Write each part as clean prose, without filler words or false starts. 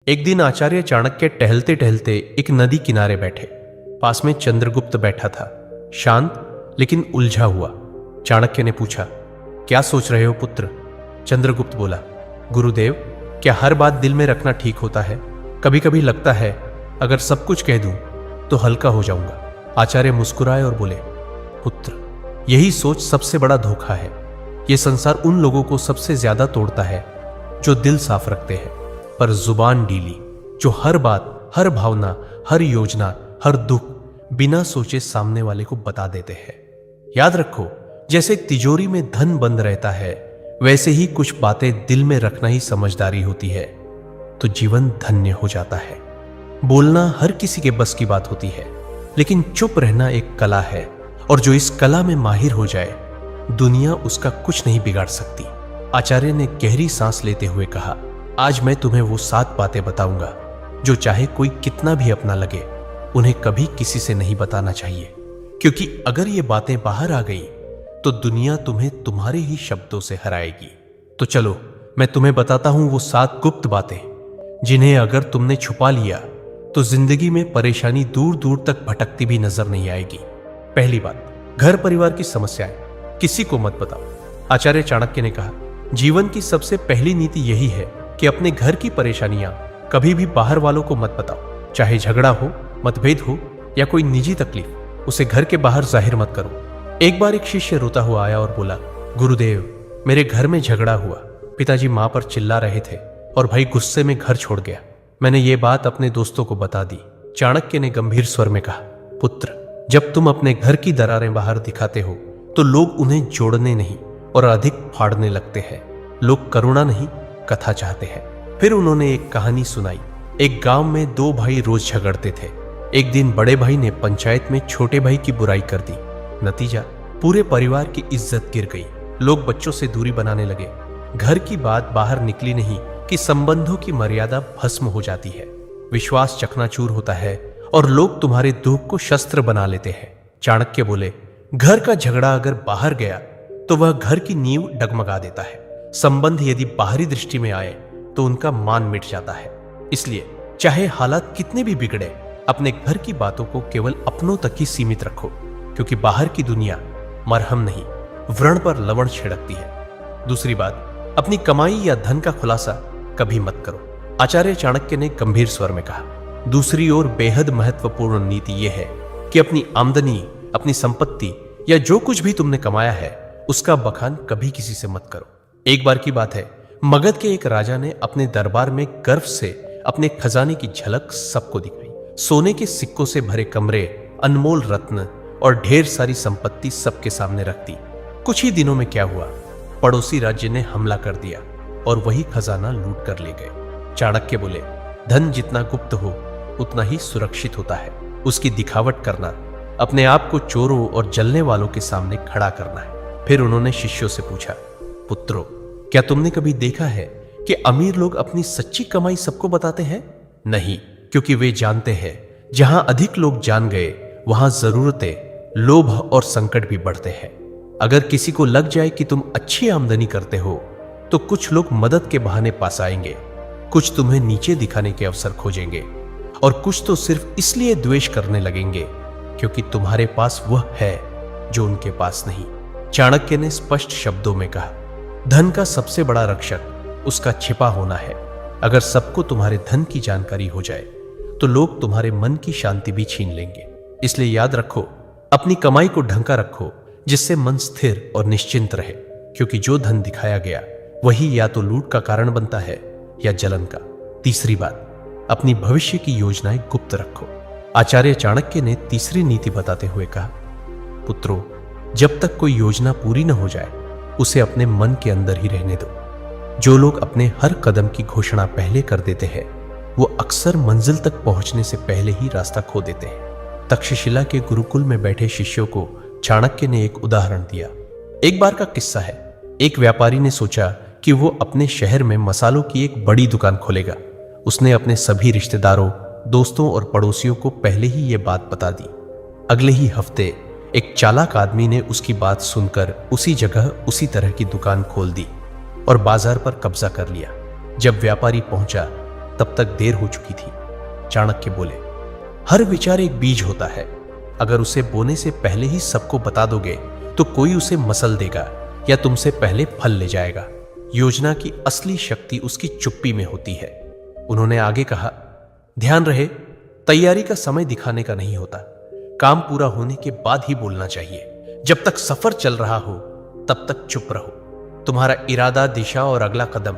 एक दिन आचार्य चाणक्य टहलते टहलते एक नदी किनारे बैठे। पास में चंद्रगुप्त बैठा था, शांत लेकिन उलझा हुआ। चाणक्य ने पूछा, क्या सोच रहे हो पुत्र? चंद्रगुप्त बोला, गुरुदेव, क्या हर बात दिल में रखना ठीक होता है? कभी कभी लगता है अगर सब कुछ कह दूं तो हल्का हो जाऊंगा। आचार्य मुस्कुराए और बोले, पुत्र, यही सोच सबसे बड़ा धोखा है। यह संसार उन लोगों को सबसे ज्यादा तोड़ता है जो दिल साफ रखते हैं पर जुबान ढीली, जो हर बात, हर भावना, हर योजना, हर दुख बिना सोचे सामने वाले को बता देते हैं। याद रखो, जैसे तिजोरी में धन बंद रहता है, वैसे ही कुछ बातें दिल में रखना ही समझदारी होती है, तो जीवन धन्य हो जाता है। बोलना हर किसी के बस की बात होती है, लेकिन चुप रहना एक कला है, और जो इस कला में माहिर हो जाए, दुनिया उसका कुछ नहीं बिगाड़ सकती। आचार्य ने गहरी सांस लेते हुए कहा, आज मैं तुम्हें वो 7 बातें बताऊंगा जो चाहे कोई कितना भी अपना लगे, उन्हें कभी किसी से नहीं बताना चाहिए, क्योंकि अगर ये बातें बाहर आ गई तो दुनिया तुम्हें तुम्हारे ही शब्दों से हराएगी। तो चलो मैं तुम्हें बताता हूं वो 7 गुप्त बातें, जिन्हें अगर तुमने छुपा लिया तो जिंदगी में परेशानी दूर दूर तक भटकती भी नजर नहीं आएगी। पहली बात, घर परिवार की समस्याएं किसी को मत बताओ। आचार्य चाणक्य ने कहा, जीवन की सबसे पहली नीति यही है कि अपने घर की परेशानियां कभी भी बाहर वालों को मत बताओ। चाहे झगड़ा हो, मतभेद हो या कोई निजी तकलीफ, उसे घर के बाहर जाहिर मत करो। एक बार एक शिष्य रोता हुआ आया और बोला, गुरुदेव, मेरे घर में झगड़ा हुआ। पिताजी मां पर चिल्ला रहे थे और भाई गुस्से में घर छोड़ गया। मैंने ये बात अपने दोस्तों को बता दी। चाणक्य ने गंभीर स्वर में कहा, पुत्र, जब तुम अपने घर की दरारें बाहर दिखाते हो तो लोग उन्हें जोड़ने नहीं और अधिक फाड़ने लगते हैं। लोग करुणा नहीं, कथा चाहते हैं। फिर उन्होंने एक कहानी सुनाई। एक गांव में 2 भाई रोज झगड़ते थे। एक दिन बड़े भाई ने पंचायत में छोटे भाई की बुराई कर दी। नतीजा, पूरे परिवार की इज्जत गिर गई। लोग बच्चों से दूरी बनाने लगे। घर की बात बाहर निकली नहीं कि संबंधों की मर्यादा भस्म हो जाती है, विश्वास चकनाचूर होता है और लोग तुम्हारे दुख को शस्त्र बना लेते हैं। चाणक्य बोले, घर का झगड़ा अगर बाहर गया तो वह घर की नींव डगमगा देता है। संबंध यदि बाहरी दृष्टि में आए तो उनका मान मिट जाता है। इसलिए चाहे हालात कितने भी बिगड़े, अपने घर की बातों को केवल अपनों तक ही सीमित रखो, क्योंकि बाहर की दुनिया मरहम नहीं, व्रण पर लवण छिड़कती है। दूसरी बात, अपनी कमाई या धन का खुलासा कभी मत करो। आचार्य चाणक्य ने गंभीर स्वर में कहा, दूसरी ओर बेहद महत्वपूर्ण नीति यह है कि अपनी आमदनी, अपनी संपत्ति या जो कुछ भी तुमने कमाया है, उसका बखान कभी किसी से मत करो। एक बार की बात है, मगध के एक राजा ने अपने दरबार में गर्व से अपने खजाने की झलक सबको दिखाई। सोने के सिक्कों से भरे कमरे, अनमोल रत्न और ढेर सारी संपत्ति सबके सामने रख दी। कुछ ही दिनों में क्या हुआ, पड़ोसी राज्य ने हमला कर दिया और वही खजाना लूट कर ले गए। चाणक्य बोले, धन जितना गुप्त हो उतना ही सुरक्षित होता है। उसकी दिखावट करना, अपने आप को चोरों और जलने वालों के सामने खड़ा करना है। फिर उन्होंने शिष्यों से पूछा, पुत्रों, क्या तुमने कभी देखा है कि अमीर लोग अपनी सच्ची कमाई सबको बताते हैं? नहीं, क्योंकि वे जानते हैं जहां अधिक लोग जान गए वहां जरूरतें, लोभ और संकट भी बढ़ते हैं। अगर किसी को लग जाए कि तुम अच्छी आमदनी करते हो तो कुछ लोग मदद के बहाने पास आएंगे, कुछ तुम्हें नीचे दिखाने के अवसर खोजेंगे और कुछ तो सिर्फ इसलिए द्वेष करने लगेंगे क्योंकि तुम्हारे पास वह है जो उनके पास नहीं। चाणक्य ने स्पष्ट शब्दों में कहा, धन का सबसे बड़ा रक्षक उसका छिपा होना है। अगर सबको तुम्हारे धन की जानकारी हो जाए तो लोग तुम्हारे मन की शांति भी छीन लेंगे। इसलिए याद रखो, अपनी कमाई को ढंका रखो जिससे मन स्थिर और निश्चिंत रहे, क्योंकि जो धन दिखाया गया वही या तो लूट का कारण बनता है या जलन का। तीसरी बात, अपनी भविष्य की योजनाएं गुप्त रखो। आचार्य चाणक्य ने तीसरी नीति बताते हुए कहा, पुत्रों, जब तक कोई योजना पूरी न हो जाए उसे अपने मन के अंदर ही रहने दो। जो लोग अपने हर कदम की घोषणा पहले कर देते हैं वो अक्सर मंजिल तक पहुंचने से पहले ही रास्ता खो देते हैं। तक्षशिला के गुरुकुल में बैठे शिष्यों को चाणक्य ने एक उदाहरण दिया। एक बार का किस्सा है, एक व्यापारी ने सोचा कि वो अपने शहर में मसालों की एक बड़ी दुकान खोलेगा। उसने अपने सभी रिश्तेदारों, दोस्तों और पड़ोसियों को पहले ही ये बात बता दी। अगले ही हफ्ते एक चालाक आदमी ने उसकी बात सुनकर उसी जगह उसी तरह की दुकान खोल दी और बाजार पर कब्जा कर लिया। जब व्यापारी पहुंचा तब तक देर हो चुकी थी। चाणक्य बोले, हर विचार एक बीज होता है। अगर उसे बोने से पहले ही सबको बता दोगे तो कोई उसे मसल देगा या तुमसे पहले फल ले जाएगा। योजना की असली शक्ति उसकी चुप्पी में होती है। उन्होंने आगे कहा, ध्यान रहे, तैयारी का समय दिखाने का नहीं होता। काम पूरा होने के बाद ही बोलना चाहिए। जब तक सफर चल रहा हो तब तक चुप रहो। तुम्हारा इरादा, दिशा और अगला कदम,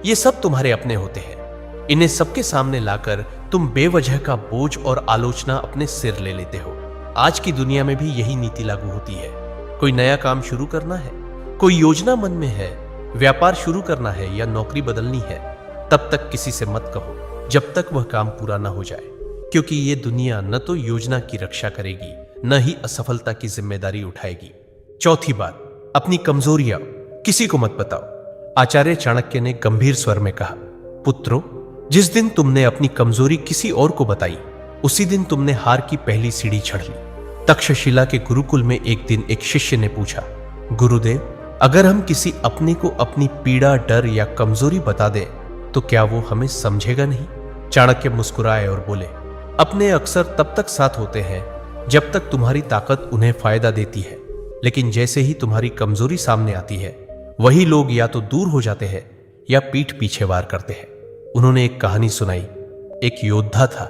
ये सब तुम्हारे अपने होते हैं। इन्हें सबके सामने लाकर तुम बेवजह का बोझ और आलोचना अपने सिर ले लेते हो। आज की दुनिया में भी यही नीति लागू होती है। कोई नया काम शुरू करना है, कोई योजना मन में है, व्यापार शुरू करना है या नौकरी बदलनी है, तब तक किसी से मत कहो जब तक वह काम पूरा ना हो जाए, क्योंकि ये दुनिया न तो योजना की रक्षा करेगी न ही असफलता की जिम्मेदारी उठाएगी। चौथी बात, अपनी कमजोरियां किसी को मत बताओ। आचार्य चाणक्य ने गंभीर स्वर में कहा, पुत्रों, जिस दिन तुमने अपनी कमजोरी किसी और को बताई उसी दिन तुमने हार की पहली सीढ़ी चढ़ ली। तक्षशिला के गुरुकुल में एक दिन एक शिष्य ने पूछा, गुरुदेव, अगर हम किसी अपने को अपनी पीड़ा, डर या कमजोरी बता दें तो क्या वो हमें समझेगा नहीं? चाणक्य मुस्कुराए और बोले, अपने अक्सर तब तक साथ होते हैं जब तक तुम्हारी ताकत उन्हें फायदा देती है, लेकिन जैसे ही तुम्हारी कमजोरी सामने आती है वही लोग या तो दूर हो जाते हैं या पीठ पीछे वार करते हैं। उन्होंने एक कहानी सुनाई। एक योद्धा था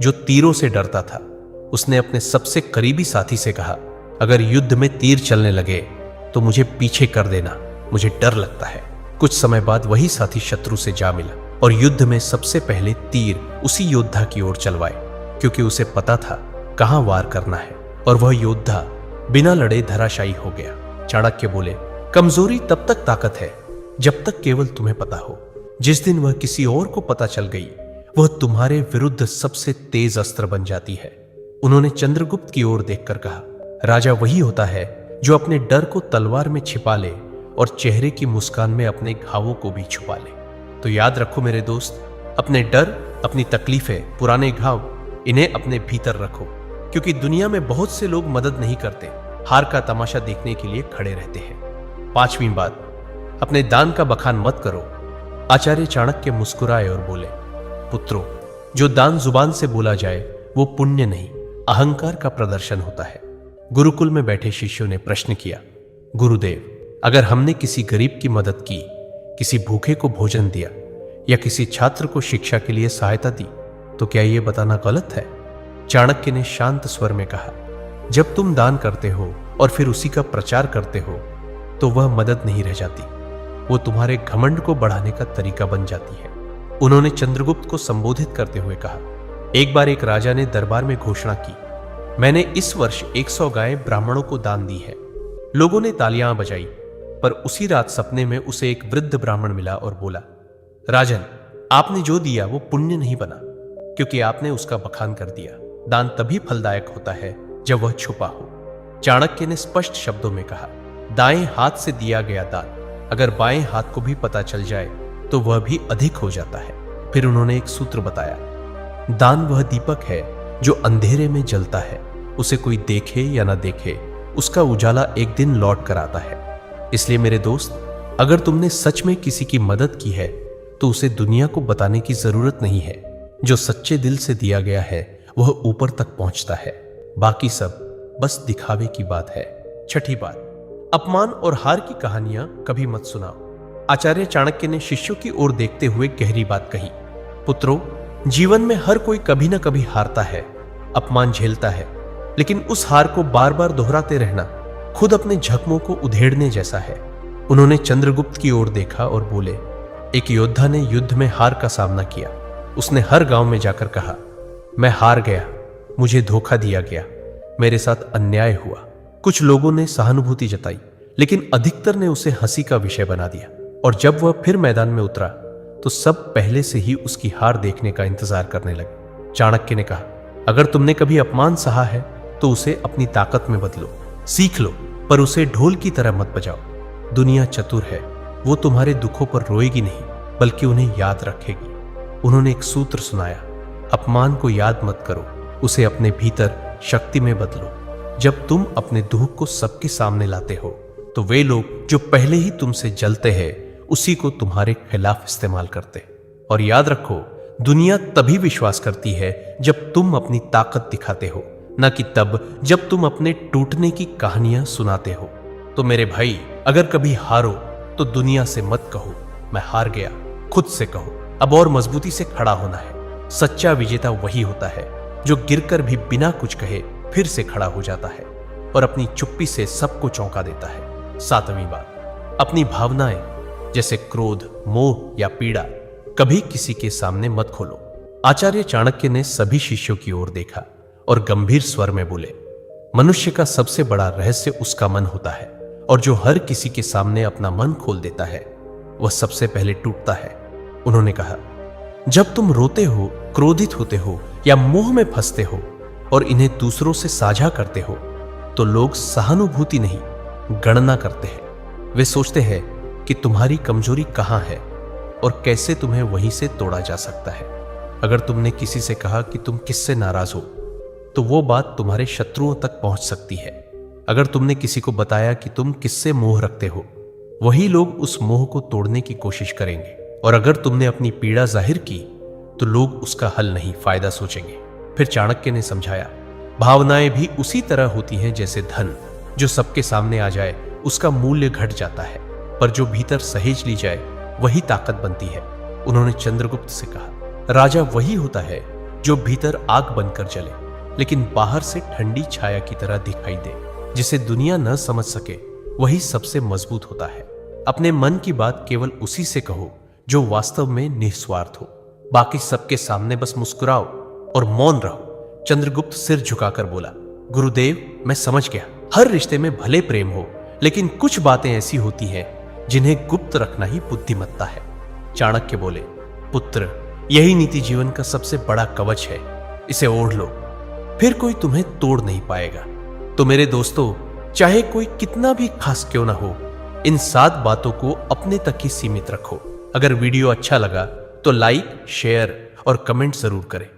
जो तीरों से डरता था। उसने अपने सबसे करीबी साथी से कहा, अगर युद्ध में तीर चलने लगे तो मुझे पीछे कर देना, मुझे डर लगता है। कुछ समय बाद वही साथी शत्रु से जा मिला और युद्ध में सबसे पहले तीर उसी योद्धा की ओर चलवाए, क्योंकि उसे पता था कहां वार करना है, और वह योद्धा बिना लड़े धराशायी हो गया। चाणक्य बोले, कमजोरी तब तक ताकत है जब तक केवल तुम्हें पता हो। जिस दिन वह किसी और को पता चल गई वह तुम्हारे विरुद्ध सबसे तेज अस्त्र बन जाती है। उन्होंने चंद्रगुप्त की ओर देखकर कहा, राजा वही होता है जो अपने डर को तलवार में छिपा ले और चेहरे की मुस्कान में अपने घावों को भी छुपा ले। तो याद रखो मेरे दोस्त, अपने डर, अपनी तकलीफें, पुराने घाव, इन्हें अपने भीतर रखो, क्योंकि दुनिया में बहुत से लोग मदद नहीं करते, हार का तमाशा देखने के लिए खड़े रहते हैं। पांचवी बात, अपने दान का बखान मत करो। आचार्य चाणक्य मुस्कुराए और बोले, पुत्रों, जो दान जुबान से बोला जाए वो पुण्य नहीं, अहंकार का प्रदर्शन होता है। गुरुकुल में बैठे शिष्यों ने प्रश्न किया, गुरुदेव, अगर हमने किसी गरीब की मदद की, किसी भूखे को भोजन दिया या किसी छात्र को शिक्षा के लिए सहायता दी, तो क्या यह बताना गलत है? चाणक्य ने शांत स्वर में कहा, जब तुम दान करते हो और फिर उसी का प्रचार करते हो तो वह मदद नहीं रह जाती, वो तुम्हारे घमंड को बढ़ाने का तरीका बन जाती है। उन्होंने चंद्रगुप्त को संबोधित करते हुए कहा, एक बार एक राजा ने दरबार में घोषणा की, मैंने इस वर्ष 100 गायें ब्राह्मणों को दान दी है। लोगों ने तालियां बजाई, पर उसी रात सपने में उसे एक वृद्ध ब्राह्मण मिला और बोला, राजन, आपने जो दिया वो पुण्य नहीं बना, क्योंकि आपने उसका बखान कर दिया। दान तभी फलदायक होता है जब वह छुपा हो। चाणक्य ने स्पष्ट शब्दों में कहा, दाएं हाथ से दिया गया दान अगर बाएं हाथ को भी पता चल जाए तो वह भी अधिक हो जाता है। फिर उन्होंने एक सूत्र बताया, दान वह दीपक है जो अंधेरे में जलता है, उसे कोई देखे या ना देखे, उसका उजाला एक दिन लौट कर आता है। इसलिए मेरे दोस्त, अगर तुमने सच में किसी की मदद की है तो उसे दुनिया को बताने की जरूरत नहीं है। जो सच्चे दिल से दिया गया है वह ऊपर तक पहुंचता है, बाकी सब बस दिखावे की बात है। छठी बात, अपमान और हार की कहानियां कभी मत सुनाओ। आचार्य चाणक्य ने शिष्यों की ओर देखते हुए गहरी बात कही, पुत्रों, जीवन में हर कोई कभी ना कभी हारता है, अपमान झेलता है, लेकिन उस हार को बार बार दोहराते रहना खुद अपने जख्मों को उधेड़ने जैसा है। उन्होंने चंद्रगुप्त की ओर देखा और बोले, एक योद्धा ने युद्ध में हार का सामना किया। उसने हर गांव में जाकर कहा, मैं हार गया, मुझे धोखा दिया गया, मेरे साथ अन्याय हुआ। कुछ लोगों ने सहानुभूति जताई, लेकिन अधिकतर ने उसे हंसी का विषय बना दिया, और जब वह फिर मैदान में उतरा तो सब पहले से ही उसकी हार देखने का इंतजार करने लगे। चाणक्य ने कहा, अगर तुमने कभी अपमान सहा है तो उसे अपनी ताकत में बदलो, सीख लो, पर उसे ढोल की तरह मत बजाओ। दुनिया चतुर है, वो तुम्हारे दुखों पर रोएगी नहीं बल्कि उन्हें याद रखेगी। उन्होंने एक सूत्र सुनाया, अपमान को याद मत करो, उसे अपने भीतर शक्ति में बदलो। जब तुम अपने दुख को सबके सामने लाते हो तो वे लोग जो पहले ही तुमसे जलते हैं उसी को तुम्हारे खिलाफ इस्तेमाल करते। और याद रखो, दुनिया तभी विश्वास करती है जब तुम अपनी ताकत दिखाते हो, न कि तब जब तुम अपने टूटने की कहानियां सुनाते हो। तो मेरे भाई, अगर कभी हारो तो दुनिया से मत कहो मैं हार गया, खुद से कहो अब और मजबूती से खड़ा होना है। सच्चा विजेता वही होता है जो गिरकर भी बिना कुछ कहे फिर से खड़ा हो जाता है और अपनी चुप्पी से सबको चौंका देता है। 7वीं बात, अपनी भावनाएं जैसे क्रोध, मोह या पीड़ा कभी किसी के सामने मत खोलो। आचार्य चाणक्य ने सभी शिष्यों की ओर देखा और गंभीर स्वर में बोले, मनुष्य का सबसे बड़ा रहस्य उसका मन होता है और जो हर किसी के सामने अपना मन खोल देता है वह सबसे पहले टूटता है। उन्होंने कहा, जब तुम रोते हो, क्रोधित होते हो या मोह में फंसते हो और इन्हें दूसरों से साझा करते हो तो लोग सहानुभूति नहीं, गणना करते हैं। वे सोचते हैं कि तुम्हारी कमजोरी कहां है और कैसे तुम्हें वहीं से तोड़ा जा सकता है। अगर तुमने किसी से कहा कि तुम किससे नाराज हो तो वो बात तुम्हारे शत्रुओं तक पहुंच सकती है। अगर तुमने किसी को बताया कि तुम किससे मोह रखते हो, वही लोग उस मोह को तोड़ने की कोशिश करेंगे। और अगर तुमने अपनी पीड़ा जाहिर की तो लोग उसका हल नहीं, फायदा सोचेंगे। फिर चाणक्य ने समझाया, भावनाएं भी उसी तरह होती हैं जैसे धन, जो सबके सामने आ जाए उसका मूल्य घट जाता है, पर जो भीतर सहेज ली जाए वही ताकत बनती है। उन्होंने चंद्रगुप्त से कहा, राजा वही होता है जो भीतर आग बनकर जले लेकिन बाहर से ठंडी छाया की तरह दिखाई दे। जिसे दुनिया न समझ सके वही सबसे मजबूत होता है। अपने मन की बात केवल उसी से कहो जो वास्तव में निस्वार्थ हो। बाकी सबके सामने बस मुस्कुराओ और मौन रहो। चंद्रगुप्त सिर झुकाकर बोला, गुरुदेव, मैं समझ गया। हर रिश्ते में भले प्रेम हो, लेकिन कुछ बातें ऐसी होती हैं जिन्हें गुप्त रखना ही बुद्धिमत्ता है। चाणक्य बोले, पुत्र, यही नीति जीवन का सबसे बड़ा कवच है। इसे ओढ़ लो, फिर कोई तुम्हें तोड़ नहीं पाएगा। तो मेरे दोस्तों, चाहे कोई कितना भी खास क्यों ना हो, इन 7 बातों को अपने तक ही सीमित रखो। अगर वीडियो अच्छा लगा तो लाइक, शेयर और कमेंट जरूर करें।